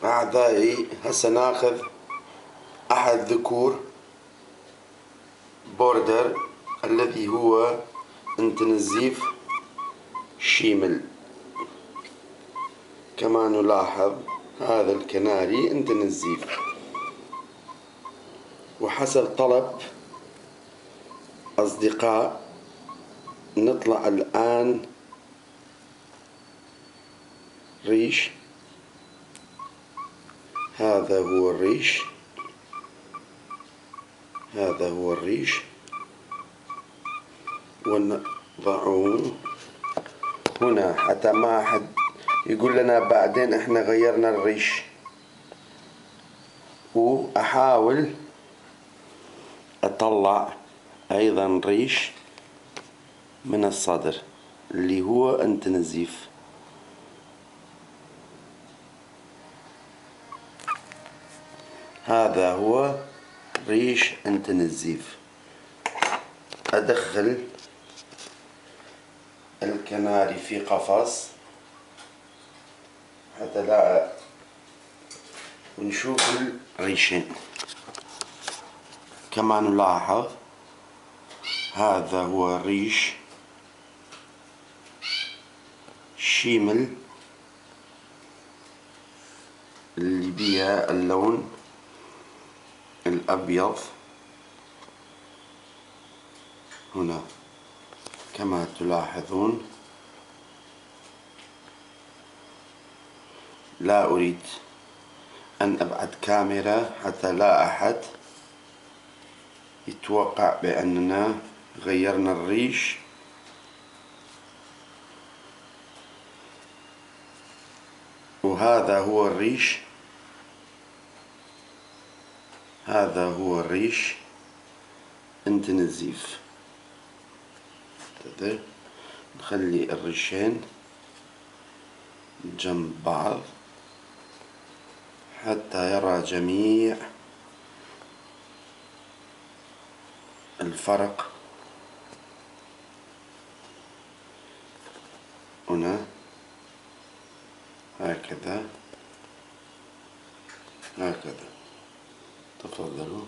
أعدائي هسه ناخذ أحد ذكور بوردر الذي هو انتنزيف شيمل. كما نلاحظ هذا الكناري انتنزيف، وحسب طلب أصدقاء نطلع الآن ريش. هذا هو الريش، هذا هو الريش، ونضعه هنا حتى ما أحد يقول لنا بعدين احنا غيرنا الريش. وأحاول أطلع أيضا ريش من الصدر اللي هو انتنزيف. هذا هو ريش انتنزيف. أدخل الكناري في قفص حتى لا ونشوف الريشين. كما نلاحظ هذا هو ريش شيمل اللي بيها اللون الأبيض هنا كما تلاحظون. لا أريد أن أبعد كاميرا حتى لا أحد يتوقع بأننا غيرنا الريش. وهذا هو الريش، هذا هو الريش انتنزيف. نخلي الريشين جنب بعض حتى يرى جميع الفرق. هنا هكذا هكذا. تفضلوا.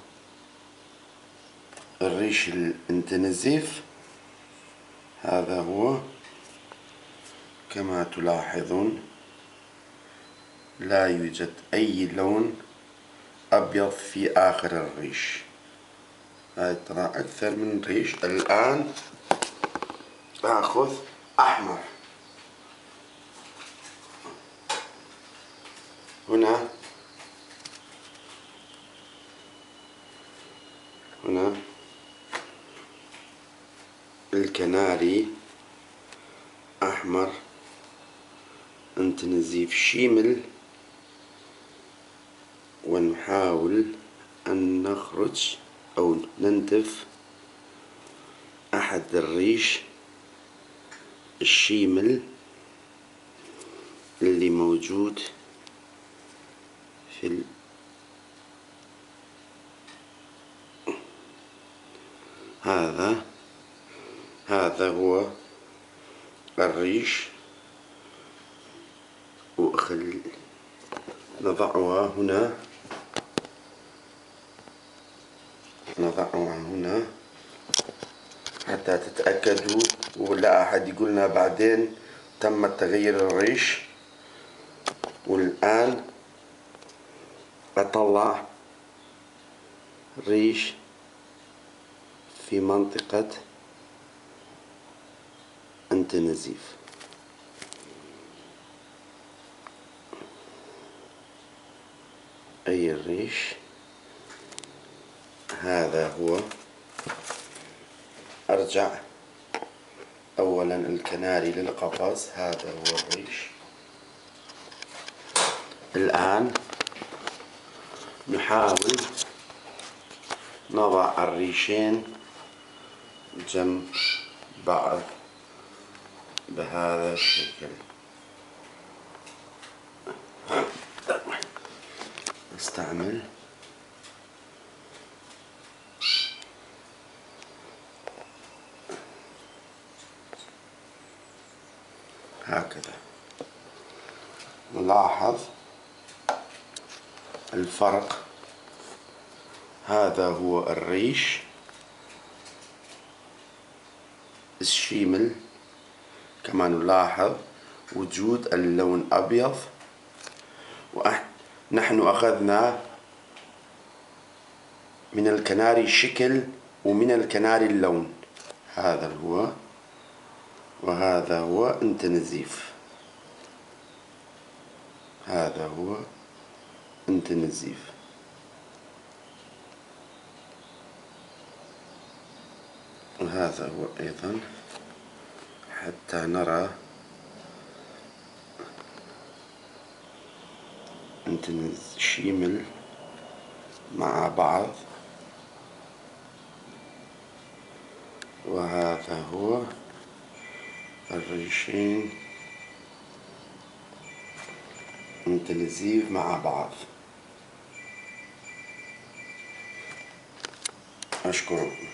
الريش الانتنزيف هذا هو كما تلاحظون. لا يوجد أي لون أبيض في آخر الريش. هاي ترى أكثر من ريش. الآن آخذ أحمر. هنا الكناري أحمر انتنزيف شيمل، ونحاول أن نخرج أو ننتف أحد الريش الشيمل اللي موجود في هذا هو الريش. نضعها هنا، نضعها هنا حتى تتأكدوا ولا أحد يقولنا بعدين تم تغيير الريش. والآن أطلع ريش في منطقة انتنزيف. أي الريش. هذا هو. أرجع أولا الكناري للقفص. هذا هو الريش. الآن نحاول نضع الريشين جنب بعض بهذا الشكل. نستعمل هكذا. نلاحظ الفرق. هذا هو الريش الشيمل. كما نلاحظ وجود اللون أبيض، ونحن أخذنا من الكناري شكل ومن الكناري اللون. هذا هو، وهذا هو انتنزيف. هذا هو انتنزيف. وهذا هو أيضا، حتى نرى شيمل مع بعض. وهذا هو الريشين انتنزيف مع بعض. أشكركم.